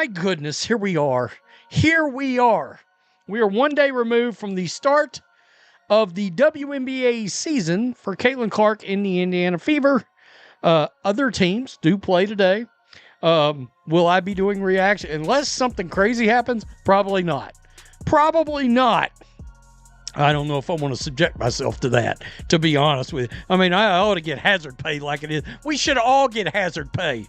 my goodness, here we are. Here we are. We are one day removed from the start of the WNBA season for Caitlin Clark in the Indiana Fever. Other teams do play today. Will I be doing reaction? Unless something crazy happens, probably not. Probably not. I don't know if I want to subject myself to that, to be honest with you. I mean, I ought to get hazard pay like it is. We should all get hazard pay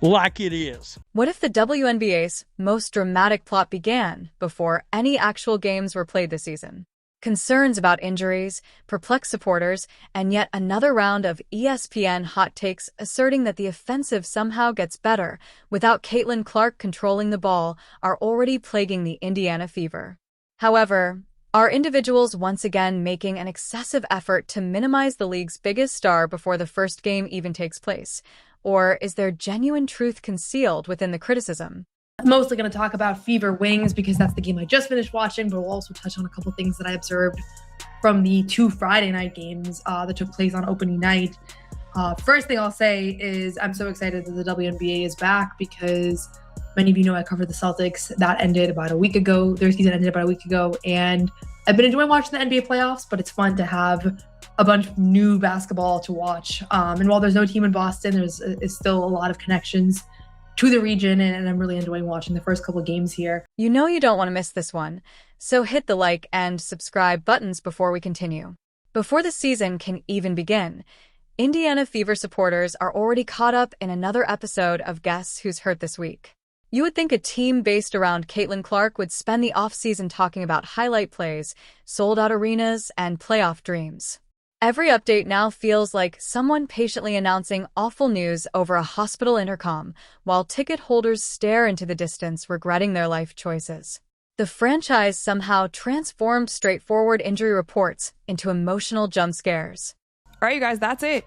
like it is. What if the WNBA's most dramatic plot began before any actual games were played this season? Concerns about injuries, perplexed supporters, and yet another round of ESPN hot takes asserting that the offensive somehow gets better without Caitlin Clark controlling the ball are already plaguing the Indiana Fever. However, are individuals once again making an excessive effort to minimize the league's biggest star before the first game even takes place? Or is there genuine truth concealed within the criticism? I'm mostly going to talk about Fever Wings because that's the game I just finished watching, but we'll also touch on a couple things that I observed from the 2 Friday night games that took place on opening night. First thing I'll say is I'm so excited that the WNBA is back because many of you know I covered the Celtics. That ended about a week ago. Their season ended about a week ago, and I've been enjoying watching the NBA playoffs, but it's fun to have a bunch of new basketball to watch. And while there's no team in Boston, there's still a lot of connections to the region, and I'm really enjoying watching the first couple games here. You know you don't want to miss this one, so hit the like and subscribe buttons before we continue. Before the season can even begin, Indiana Fever supporters are already caught up in another episode of Guess Who's Hurt This Week. You would think a team based around Caitlin Clark would spend the offseason talking about highlight plays, sold-out arenas, and playoff dreams. Every update now feels like someone patiently announcing awful news over a hospital intercom, while ticket holders stare into the distance regretting their life choices. The franchise somehow transformed straightforward injury reports into emotional jump scares. All right, you guys, that's it.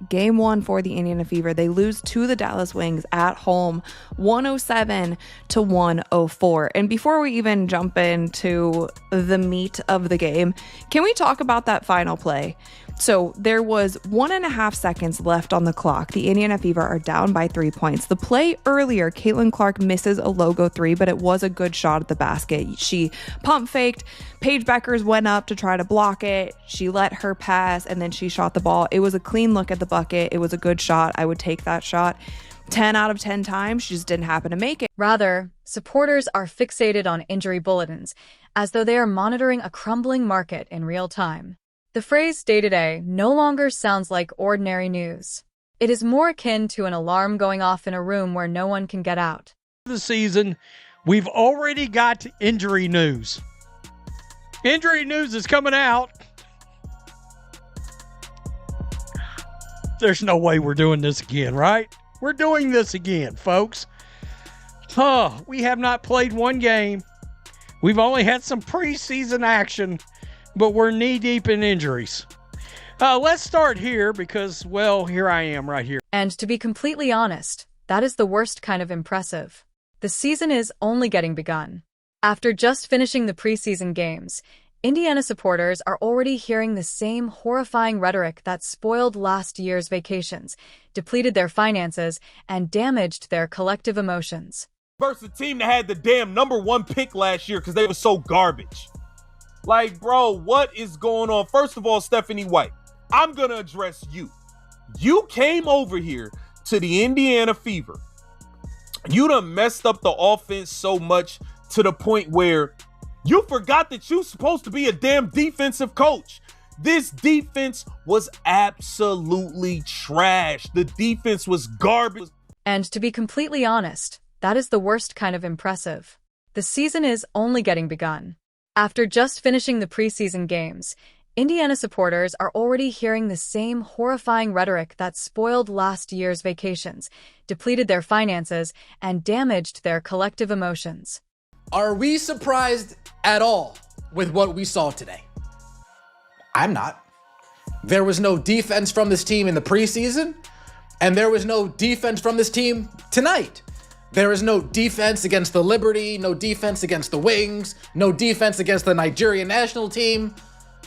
Game 1 for the Indiana Fever. They lose to the Dallas Wings at home, 107-104. And before we even jump into the meat of the game, can we talk about that final play? So there was 1.5 seconds left on the clock. The Indiana Fever are down by 3 points. The play earlier, Caitlin Clark misses a logo 3, but it was a good shot at the basket. She pump faked. Paige Beckers went up to try to block it. She let her pass, and then she shot the ball. It was a clean look at the bucket. It was a good shot. I would take that shot 10 out of 10 times. She just didn't happen to make it. Rather, supporters are fixated on injury bulletins, as though they are monitoring a crumbling market in real time. The phrase day-to-day no longer sounds like ordinary news. It is more akin to an alarm going off in a room where no one can get out. The season, we've already got injury news. Injury news is coming out. There's no way we're doing this again, right? We're doing this again, folks. We have not played one game. We've only had some preseason action, but we're knee-deep in injuries. Let's start here because, well, here I am right here. And to be completely honest, that is the worst kind of impressive. The season is only getting begun. After just finishing the preseason games, Indiana supporters are already hearing the same horrifying rhetoric that spoiled last year's vacations, depleted their finances, and damaged their collective emotions. Versus a team that had the damn #1 pick last year because they were so garbage. Like, bro, what is going on? First of all, Stephanie White, I'm going to address you. You came over here to the Indiana Fever. You done messed up the offense so much to the point where you forgot that you're supposed to be a damn defensive coach. This defense was absolutely trash. The defense was garbage. And to be completely honest, that is the worst kind of impressive. The season is only getting begun. After just finishing the preseason games, Indiana supporters are already hearing the same horrifying rhetoric that spoiled last year's vacations, depleted their finances, and damaged their collective emotions. Are we surprised at all with what we saw today? I'm not. There was no defense from this team in the preseason, and there was no defense from this team tonight. There is no defense against the Liberty, no defense against the Wings, no defense against the Nigerian national team.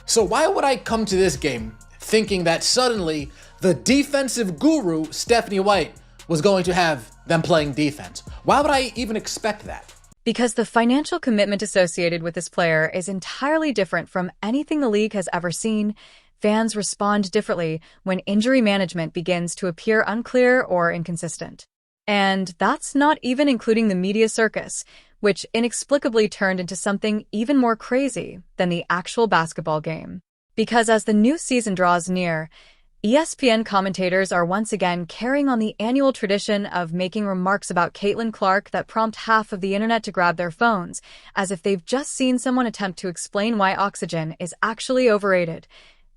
So why would I come to this game thinking that suddenly the defensive guru, Stephanie White, was going to have them playing defense? Why would I even expect that? Because the financial commitment associated with this player is entirely different from anything the league has ever seen. Fans respond differently when injury management begins to appear unclear or inconsistent. And that's not even including the media circus, which inexplicably turned into something even more crazy than the actual basketball game. Because as the new season draws near, ESPN commentators are once again carrying on the annual tradition of making remarks about Caitlin Clark that prompt half of the internet to grab their phones, as if they've just seen someone attempt to explain why oxygen is actually overrated.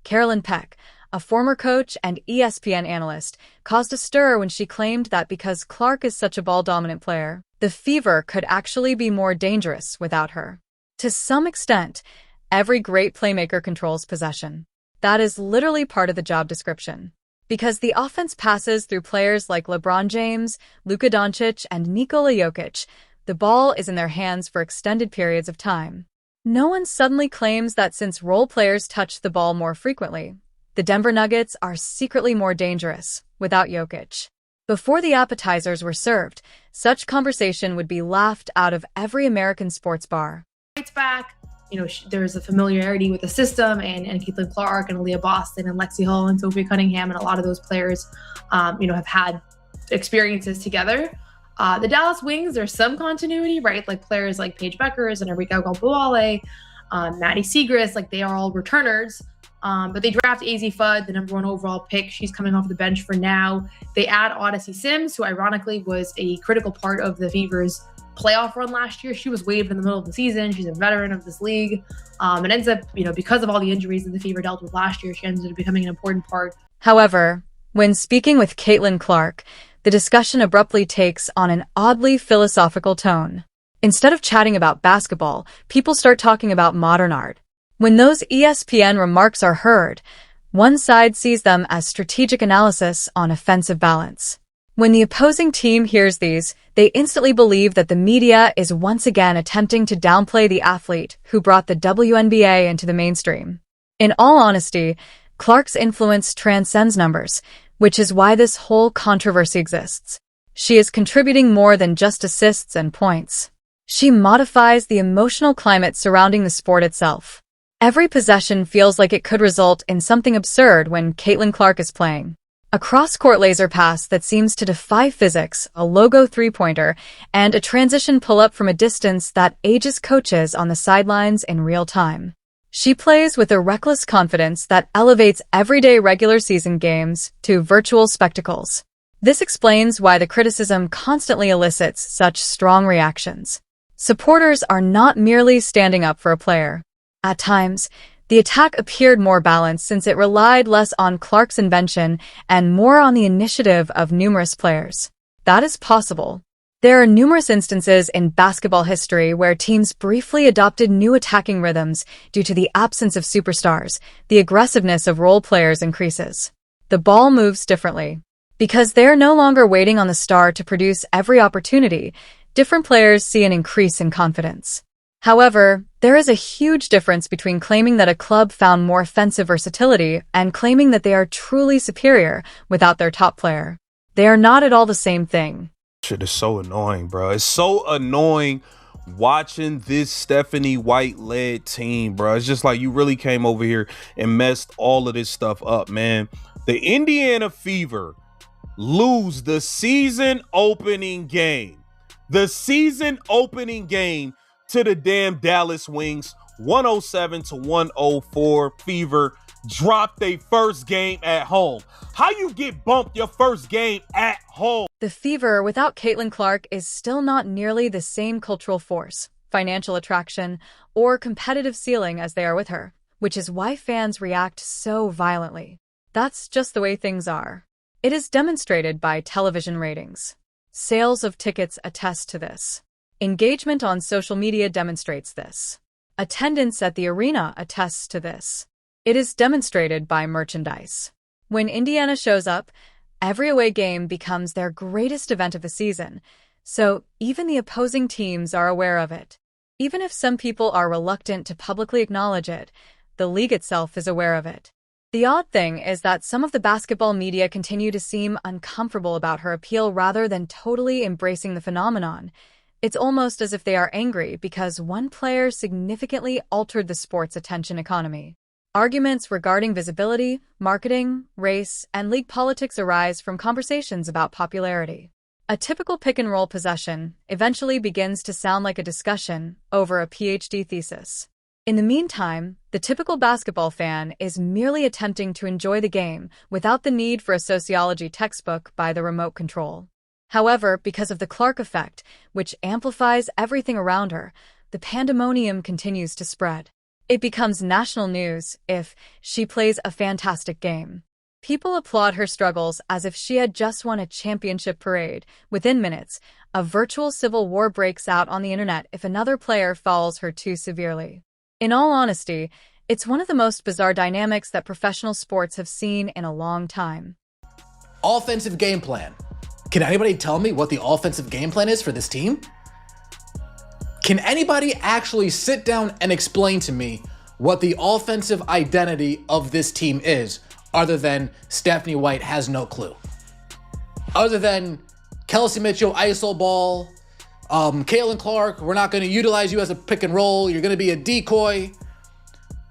Carolyn Peck, a former coach and ESPN analyst, caused a stir when she claimed that because Clark is such a ball-dominant player, the Fever could actually be more dangerous without her. To some extent, every great playmaker controls possession. That is literally part of the job description. Because the offense passes through players like LeBron James, Luka Doncic, and Nikola Jokic, the ball is in their hands for extended periods of time. No one suddenly claims that since role players touch the ball more frequently, the Denver Nuggets are secretly more dangerous without Jokic. Before the appetizers were served, such conversation would be laughed out of every American sports bar. Fights back. There's a familiarity with the system, and Caitlin Clark and Aliyah Boston and Lexi Hull and Sophie Cunningham and a lot of those players, have had experiences together. The Dallas Wings, there's some continuity, right? Like players like Paige Beckers and Enrique Gompawale, Maddie Siegrist, like they are all returners. But they draft AZ Fudd, the number 1 overall pick. She's coming off the bench for now. They add Odyssey Sims, who ironically was a critical part of the Fever's playoff run last year. She was waived in the middle of the season. She's a veteran of this league. And ends up, because of all the injuries that the Fever dealt with last year, she ended up becoming an important part. However, when speaking with Caitlin Clark, the discussion abruptly takes on an oddly philosophical tone. Instead of chatting about basketball, people start talking about modern art. When those ESPN remarks are heard, one side sees them as strategic analysis on offensive balance. When the opposing team hears these, they instantly believe that the media is once again attempting to downplay the athlete who brought the WNBA into the mainstream. In all honesty, Clark's influence transcends numbers, which is why this whole controversy exists. She is contributing more than just assists and points. She modifies the emotional climate surrounding the sport itself. Every possession feels like it could result in something absurd when Caitlin Clark is playing. A cross-court laser pass that seems to defy physics, a logo three-pointer, and a transition pull-up from a distance that ages coaches on the sidelines in real time. She plays with a reckless confidence that elevates everyday regular season games to virtual spectacles. This explains why the criticism constantly elicits such strong reactions. Supporters are not merely standing up for a player. At times, the attack appeared more balanced since it relied less on Clark's invention and more on the initiative of numerous players. That is possible. There are numerous instances in basketball history where teams briefly adopted new attacking rhythms due to the absence of superstars. The aggressiveness of role players increases. The ball moves differently. Because they're no longer waiting on the star to produce every opportunity, different players see an increase in confidence. However, there is a huge difference between claiming that a club found more offensive versatility and claiming that they are truly superior without their top player. They are not at all the same thing. Shit is so annoying, bro. It's so annoying watching this Stephanie White-led team, bro. It's just like you really came over here and messed all of this stuff up, man. The Indiana Fever lose the season opening game. The season opening game to the damn Dallas Wings, 107-104. Fever dropped their first game at home. How you get bumped your first game at home? The Fever without Caitlin Clark is still not nearly the same cultural force, financial attraction, or competitive ceiling as they are with her, which is why fans react so violently. That's just the way things are. It is demonstrated by television ratings. Sales of tickets attest to this. Engagement on social media demonstrates this. Attendance at the arena attests to this. It is demonstrated by merchandise. When Indiana shows up, every away game becomes their greatest event of the season, so even the opposing teams are aware of it. Even if some people are reluctant to publicly acknowledge it, the league itself is aware of it. The odd thing is that some of the basketball media continue to seem uncomfortable about her appeal rather than totally embracing the phenomenon. It's almost as if they are angry because one player significantly altered the sport's attention economy. Arguments regarding visibility, marketing, race, and league politics arise from conversations about popularity. A typical pick-and-roll possession eventually begins to sound like a discussion over a PhD thesis. In the meantime, the typical basketball fan is merely attempting to enjoy the game without the need for a sociology textbook by the remote control. However, because of the Clark effect, which amplifies everything around her, the pandemonium continues to spread. It becomes national news if she plays a fantastic game. People applaud her struggles as if she had just won a championship parade. Within minutes, a virtual civil war breaks out on the internet if another player fouls her too severely. In all honesty, it's one of the most bizarre dynamics that professional sports have seen in a long time. Offensive game plan. Can anybody tell me what the offensive game plan is for this team? Can anybody actually sit down and explain to me what the offensive identity of this team is, other than Stephanie White has no clue? Other than Kelsey Mitchell, iso ball, Caitlin Clark, we're not going to utilize you as a pick and roll. You're going to be a decoy.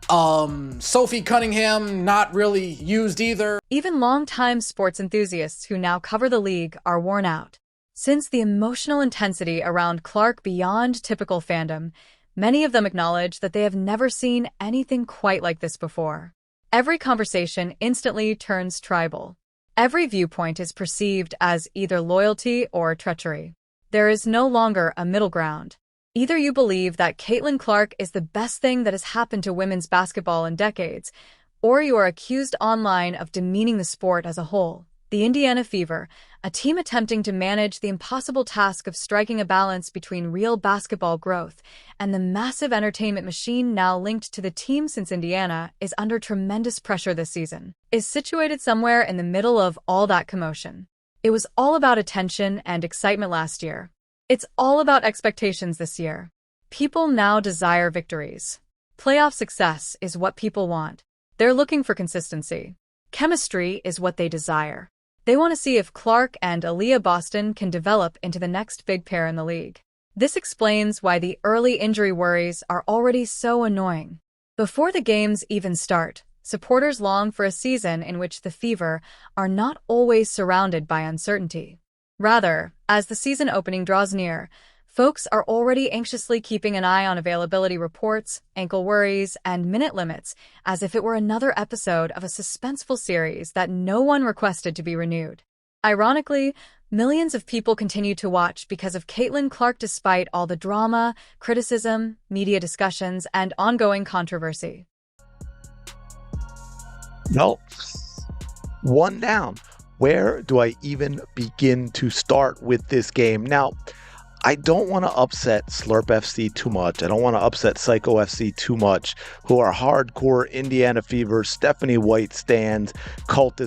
Sophie Cunningham, not really used either. Even longtime sports enthusiasts who now cover the league are worn out. Since the emotional intensity around Clark beyond typical fandom, many of them acknowledge that they have never seen anything quite like this before. Every conversation instantly turns tribal. Every viewpoint is perceived as either loyalty or treachery. There is no longer a middle ground. Either you believe that Caitlin Clark is the best thing that has happened to women's basketball in decades, or you are accused online of demeaning the sport as a whole. The Indiana Fever, a team attempting to manage the impossible task of striking a balance between real basketball growth and the massive entertainment machine now linked to the team since Indiana is under tremendous pressure this season, is situated somewhere in the middle of all that commotion. It was all about attention and excitement last year. It's all about expectations this year. People now desire victories. Playoff success is what people want. They're looking for consistency. Chemistry is what they desire. They want to see if Clark and Aliyah Boston can develop into the next big pair in the league. This explains why the early injury worries are already so annoying. Before the games even start, supporters long for a season in which the Fever are not always surrounded by uncertainty. Rather, as the season opening draws near, folks are already anxiously keeping an eye on availability reports, ankle worries, and minute limits, as if it were another episode of a suspenseful series that no one requested to be renewed. Ironically, millions of people continue to watch because of Caitlin Clark despite all the drama, criticism, media discussions, and ongoing controversy. No. One down. Where do I even begin to start with this game? Now, I don't want to upset Slurp FC too much. I don't want to upset Psycho FC too much, who are hardcore Indiana Fever, Stephanie White stands, cult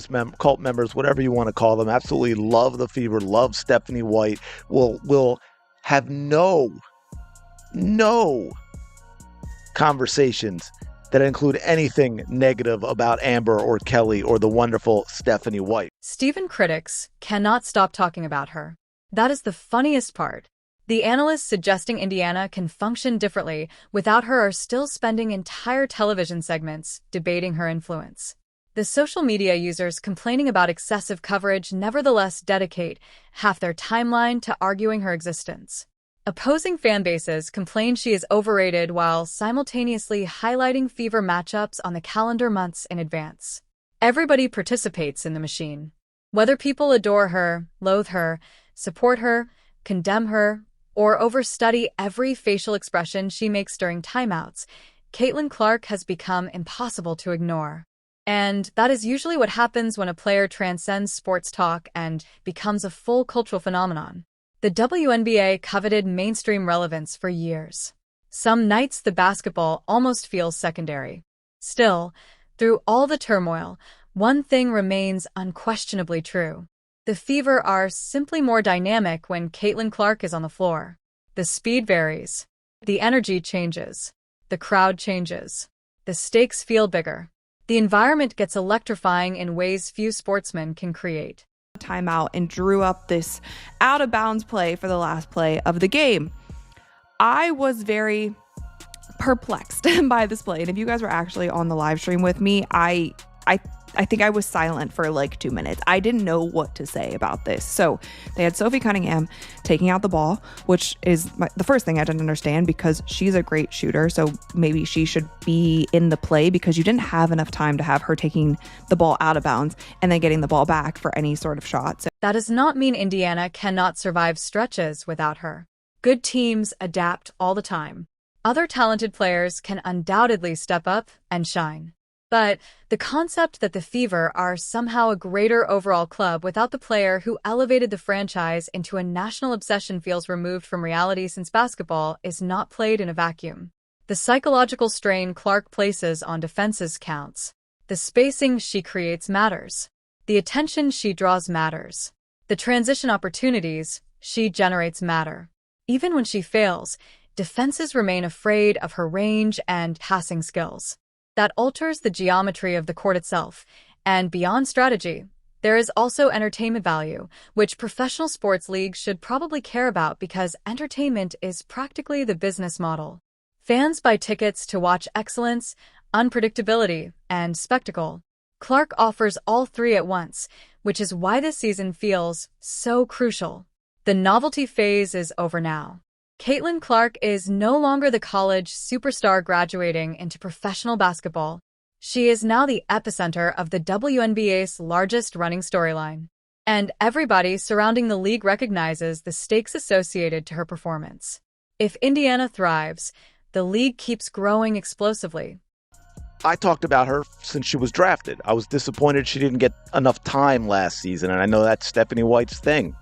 members, whatever you want to call them. Absolutely love the Fever, love Stephanie White. Will have no conversations that include anything negative about Amber or Kelly or the wonderful Stephanie White. Stephen critics cannot stop talking about her. That is the funniest part. The analysts suggesting Indiana can function differently without her are still spending entire television segments debating her influence. The social media users complaining about excessive coverage nevertheless dedicate half their timeline to arguing her existence. Opposing fan bases complain she is overrated while simultaneously highlighting Fever matchups on the calendar months in advance. Everybody participates in the machine. Whether people adore her, loathe her, support her, condemn her, or overstudy every facial expression she makes during timeouts, Caitlin Clark has become impossible to ignore. And that is usually what happens when a player transcends sports talk and becomes a full cultural phenomenon. The WNBA coveted mainstream relevance for years. Some nights the basketball almost feels secondary. Still, through all the turmoil, one thing remains unquestionably true. The Fever are simply more dynamic when Caitlin Clark is on the floor. The speed varies. The energy changes. The crowd changes. The stakes feel bigger. The environment gets electrifying in ways few sportsmen can create. Timeout and drew up this out of bounds play for the last play of the game. I was very perplexed by this play. And if you guys were actually on the live stream with me, I think I was silent for like 2 minutes. I didn't know what to say about this. So they had Sophie Cunningham taking out the ball, which is the first thing I didn't understand, because she's a great shooter. So maybe she should be in the play, because you didn't have enough time to have her taking the ball out of bounds and then getting the ball back for any sort of shot. So that does not mean Indiana cannot survive stretches without her. Good teams adapt all the time. Other talented players can undoubtedly step up and shine. But the concept that the Fever are somehow a greater overall club without the player who elevated the franchise into a national obsession feels removed from reality, since basketball is not played in a vacuum. The psychological strain Clark places on defenses counts. The spacing she creates matters. The attention she draws matters. The transition opportunities she generates matter. Even when she fails, defenses remain afraid of her range and passing skills. That alters the geometry of the court itself. And beyond strategy, there is also entertainment value, which professional sports leagues should probably care about, because entertainment is practically the business model. Fans buy tickets to watch excellence, unpredictability, and spectacle. Clark offers all three at once, which is why this season feels so crucial. The novelty phase is over now. Caitlin Clark is no longer the college superstar graduating into professional basketball. She is now the epicenter of the WNBA's largest running storyline. And everybody surrounding the league recognizes the stakes associated to her performance. If Indiana thrives, the league keeps growing explosively. I talked about her since she was drafted. I was disappointed she didn't get enough time last season, and I know that's Stephanie White's thing.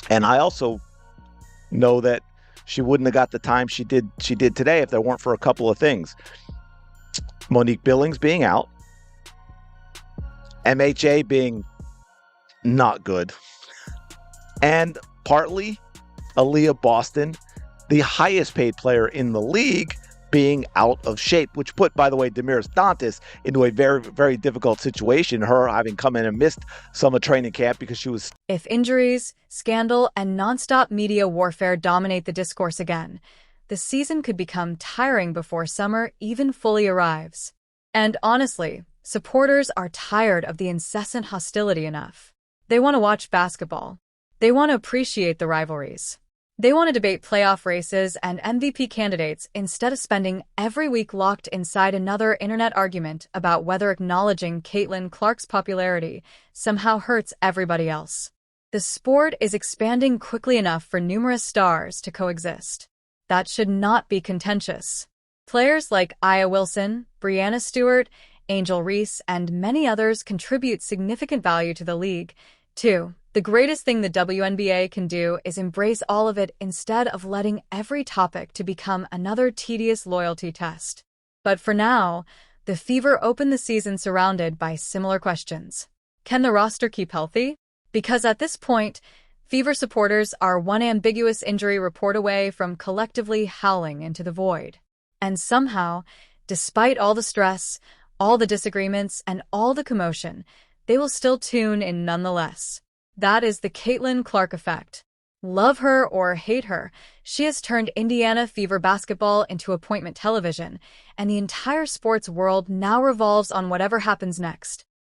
And I also know that she wouldn't have got the time she did today if there weren't for a couple of things. Monique Billings being out, MHA being not good, and partly Aliyah Boston, the highest paid player in the league, being out of shape, which put, by the way, Damiris Dantas into a very, very difficult situation, her having come in and missed some of training camp because she was... If injuries, scandal, and nonstop media warfare dominate the discourse again, the season could become tiring before summer even fully arrives. And honestly, supporters are tired of the incessant hostility enough. They want to watch basketball. They want to appreciate the rivalries. They want to debate playoff races and MVP candidates instead of spending every week locked inside another internet argument about whether acknowledging Caitlin Clark's popularity somehow hurts everybody else. The sport is expanding quickly enough for numerous stars to coexist. That should not be contentious. Players like Aya Wilson, Brianna Stewart, Angel Reese, and many others contribute significant value to the league, too. The greatest thing the WNBA can do is embrace all of it instead of letting every topic to become another tedious loyalty test. But for now, the Fever open the season surrounded by similar questions. Can the roster keep healthy? Because at this point, Fever supporters are one ambiguous injury report away from collectively howling into the void. And somehow, despite all the stress, all the disagreements, and all the commotion, they will still tune in nonetheless. That is the Caitlin Clark effect. Love her or hate her, she has turned Indiana Fever basketball into appointment television, and the entire sports world now revolves on whatever happens next.